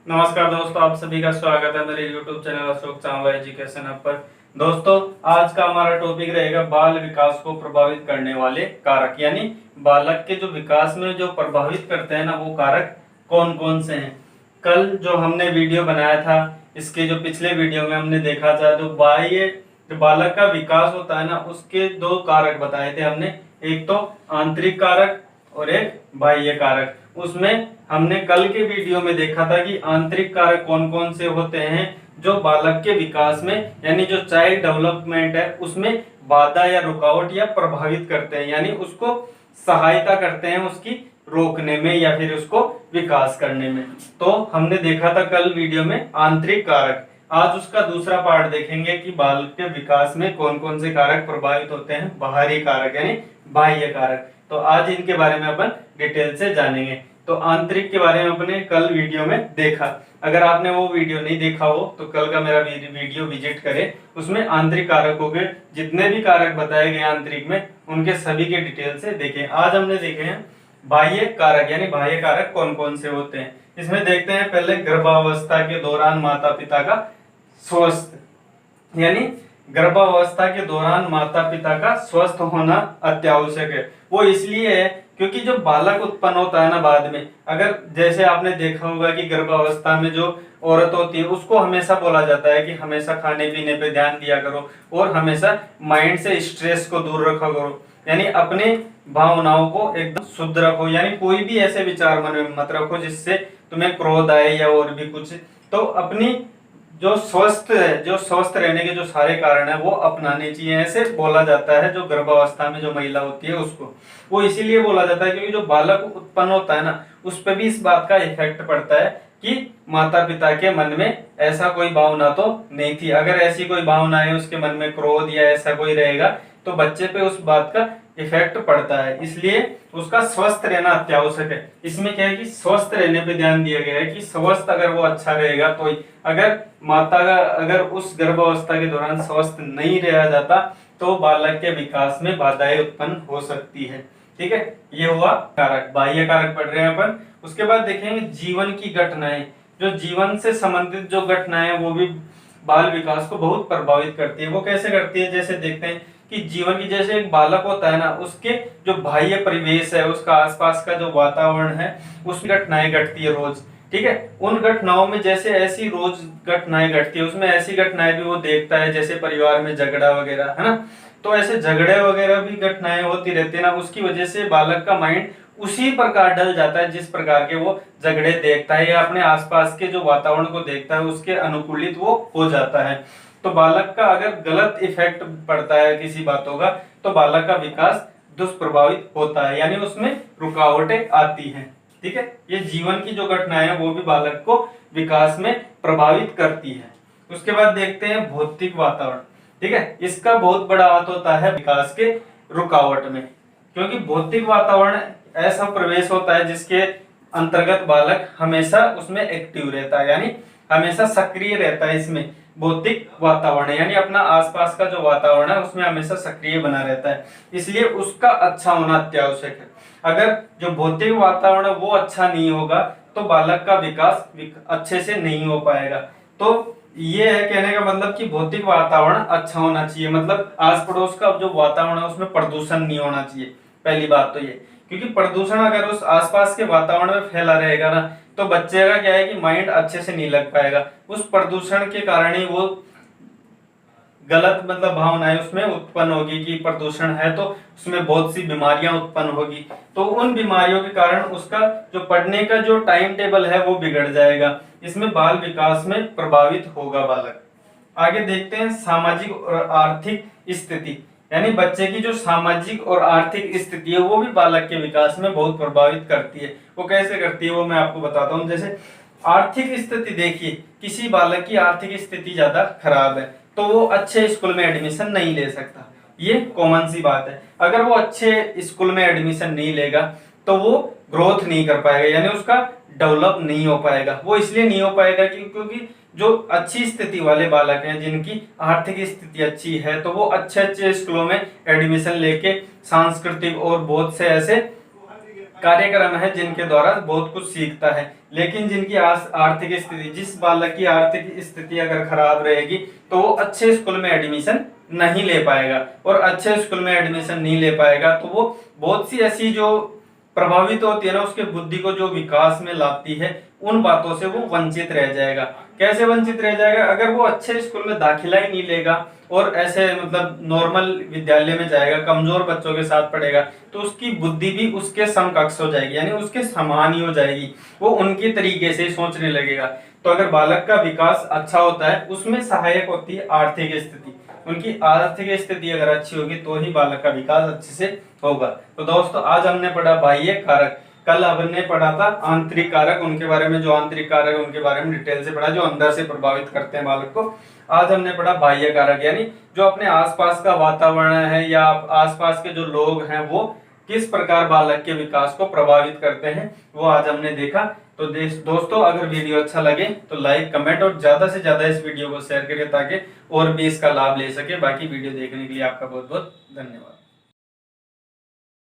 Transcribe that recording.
नमस्कार दोस्तों, आप सभी का स्वागत है मेरे YouTube channel Ashok Chawla education hub पर। दोस्तों, आज का हमारा टॉपिक रहेगा बाल विकास को प्रभावित करने वाले कारक, यानी बालक के जो विकास में जो प्रभावित करते हैं ना, वो कारक कौन कौन से हैं। कल जो हमने वीडियो बनाया था, इसके जो पिछले वीडियो में हमने देखा था, जो बालक का विकास होता है ना, उसके दो कारक बताए थे हमने। एक तो आंतरिक कारक और एक बाह्य कारक। उसमें हमने कल के वीडियो में देखा था कि आंतरिक कारक कौन कौन से होते हैं जो बालक के विकास में, यानी जो चाइल्ड डेवलपमेंट है, उसमें बाधा या रुकावट या प्रभावित करते हैं, यानी उसको सहायता करते हैं उसकी रोकने में या फिर उसको विकास करने में। तो हमने देखा था कल वीडियो में आंतरिक कारक। आज उसका दूसरा पार्ट देखेंगे कि बालक के विकास में कौन कौन से कारक प्रभावित होते हैं, बाहरी कारक यानी बाह्य कारक। तो आज इनके बारे में अपन डिटेल से जानेंगे। तो आंतरिक के बारे में अपने कल वीडियो में देखा। अगर आपने वो वीडियो नहीं देखा हो तो कल का मेरा वीडियो विजिट करें, उसमें आंतरिक कारकों के जितने भी कारक बताए गए आंतरिक में, उनके सभी के डिटेल से देखें। आज हमने देखे हैं बाह्य कारक, यानी बाह्य कारक कौन कौन से होते हैं। इसमें देखते हैं पहले गर्भावस्था के दौरान माता पिता का स्वस्थ, यानी गर्भावस्था के दौरान माता पिता का स्वस्थ होना अत्यावश्यक है। वो इसलिए है क्योंकि जो बालक उत्पन्न होता है ना बाद में, अगर जैसे आपने देखा होगा कि गर्भावस्था में जो औरत होती है उसको हमेशा बोला जाता है कि हमेशा खाने पीने पे ध्यान दिया करो और हमेशा माइंड से स्ट्रेस को दूर रखा करो, यानी अपने भावनाओं को एकदम शुद्ध रखो, यानी कोई भी ऐसे विचार मन में मत रखो जिससे तुम्हें क्रोध आए या और भी कुछ। तो अपनी जो स्वस्थ रहने के जो सारे कारण है वो अपनाने चाहिए, ऐसे बोला जाता है। जो गर्भावस्था में जो महिला होती है उसको वो इसीलिए बोला जाता है क्योंकि जो बालक उत्पन्न होता है ना, उस पर भी इस बात का इफेक्ट पड़ता है कि माता पिता के मन में ऐसा कोई भावना तो नहीं थी। अगर ऐसी कोई भावना है उसके मन में, क्रोध या ऐसा कोई रहेगा, तो बच्चे पे उस बात का इफेक्ट पड़ता है। इसलिए उसका स्वस्थ रहना अत्यावश्यक है। इसमें क्या है कि स्वस्थ रहने पे ध्यान दिया गया है कि स्वस्थ अगर वो अच्छा रहेगा तो ही। अगर माता का अगर उस गर्भावस्था के दौरान स्वस्थ नहीं रहा जाता तो बालक के विकास में बाधाएं उत्पन्न हो सकती है। ठीक है, ये हुआ कारक, बाह्य कारक पढ़ रहे हैं अपन। उसके बाद देखेंगे जीवन की घटनाएं। जो जीवन से संबंधित जो घटनाएं वो भी बाल विकास को बहुत प्रभावित करती है। वो कैसे करती है, जैसे देखते हैं कि जीवन की, जैसे एक बालक होता है ना, उसके जो बाह्य परिवेश है, उसका आसपास का जो वातावरण है, उसकी घटनाएं घटती है रोज। ठीक है, उन घटनाओं में जैसे ऐसी रोज घटनाएं घटती है, उसमें ऐसी घटनाएं भी वो देखता है, जैसे परिवार में झगड़ा वगैरह, है ना। तो ऐसे झगड़े वगैरह भी घटनाएं होती रहती है ना, उसकी वजह से बालक का माइंड उसी प्रकार ढल जाता है जिस प्रकार के वो झगड़े देखता है या अपने आसपास के जो वातावरण को देखता है उसके अनुकूलित वो हो जाता है। तो बालक का अगर गलत इफेक्ट पड़ता है किसी बातों का, तो बालक का विकास दुष्प्रभावित होता है, यानी उसमें रुकावटें आती हैं। ठीक है, ये जीवन की जो घटनाएं हैं वो भी बालक को विकास में प्रभावित करती है। उसके बाद देखते हैं भौतिक वातावरण। ठीक है, इसका बहुत बड़ा हाथ होता है विकास के रुकावट में, क्योंकि भौतिक वातावरण ऐसा प्रवेश होता है जिसके अंतर्गत बालक हमेशा उसमें एक्टिव रहता है, यानी हमेशा सक्रिय रहता है। इसमें भौतिक वातावरण यानी अपना आसपास का जो वातावरण है उसमें हमेशा सक्रिय बना रहता है, इसलिए उसका अच्छा होना अत्यावश्यक है। अगर जो भौतिक वातावरण है वो अच्छा नहीं होगा तो बालक का विकास अच्छे से नहीं हो पाएगा। तो ये है कहने का मतलब कि भौतिक वातावरण अच्छा होना चाहिए, मतलब आस पड़ोस का जो वातावरण है उसमें प्रदूषण नहीं होना चाहिए। पहली बात तो ये, क्योंकि प्रदूषण अगर उस आसपास के वातावरण में फैला रहेगा ना, तो बच्चे का क्या है कि माइंड अच्छे से नहीं लग पाएगा। उस प्रदूषण के कारण ही वो गलत मतलब भावनाएं उसमें उत्पन्न होगी कि प्रदूषण है तो उसमें बहुत सी बीमारियां उत्पन्न होगी। तो उन बीमारियों के कारण उसका जो पढ़ने का जो टाइम टेबल है वो बिगड़ जाएगा। इसमें बाल विकास में प्रभावित होगा बालक। आगे देखते हैं सामाजिक और आर्थिक स्थिति, यानी बच्चे की जो सामाजिक और आर्थिक स्थिति है वो भी बालक के विकास में बहुत प्रभावित करती है। वो कैसे करती है वो मैं आपको बताता हूँ। जैसे आर्थिक स्थिति देखिए, किसी बालक की आर्थिक स्थिति ज्यादा खराब है तो वो अच्छे स्कूल में एडमिशन नहीं ले सकता, ये कॉमन सी बात है। अगर वो अच्छे स्कूल में एडमिशन नहीं लेगा तो वो ग्रोथ नहीं कर पाएगा, यानी उसका डेवलप नहीं हो पाएगा। वो इसलिए नहीं हो पाएगा क्योंकि जो अच्छी स्थिति वाले बालक हैं, जिनकी आर्थिक स्थिति अच्छी है, तो वो अच्छे अच्छे स्कूलों में एडमिशन लेके सांस्कृतिक और बहुत से ऐसे कार्यक्रम है जिनके द्वारा बहुत कुछ सीखता है। लेकिन जिनकी आर्थिक स्थिति, जिस बालक की आर्थिक स्थिति अगर खराब रहेगी तो वो अच्छे स्कूल में एडमिशन नहीं ले पाएगा, और अच्छे स्कूल में एडमिशन नहीं ले पाएगा तो वो बहुत सी ऐसी जो प्रभावित होती है ना, उसके बुद्धि को जो विकास में लाती है, उन बातों से वो वंचित रह जाएगा। कैसे वंचित रह जाएगा? अगर वो अच्छे स्कूल में दाखिला ही नहीं लेगा और ऐसे मतलब नॉर्मल विद्यालय में जाएगा, कमजोर बच्चों के साथ पढ़ेगा, तो उसकी बुद्धि भी उसके समकक्ष हो जाएगी, यानी उसके समान ही हो जाएगी, वो उनकी तरीके से सोचने लगेगा। तो अगर बालक का विकास अच्छा होता है, उसमें सहायक होती है आर्थिक स्थिति। उनकी आर्थिक स्थिति अगर अच्छी होगी तो ही बालक का विकास अच्छे से होगा। तो दोस्तों आज हमने पढ़ा बाह्य कारक, कल हमने पढ़ा था आंतरिक कारक, उनके बारे में, जो आंतरिक कारक उनके बारे में डिटेल से पढ़ा, जो अंदर से प्रभावित करते हैं बालक को। आज हमने पढ़ा बाह्य कारक, यानी जो अपने आसपास का वातावरण है या आसपास के जो लोग हैं वो किस प्रकार बालक के विकास को प्रभावित करते हैं, वो आज हमने देखा। तो दोस्तों अगर वीडियो अच्छा लगे तो लाइक, कमेंट और ज्यादा से ज्यादा इस वीडियो को शेयर करें ताकि और भी इसका लाभ ले सके। बाकी वीडियो देखने के लिए आपका बहुत बहुत धन्यवाद।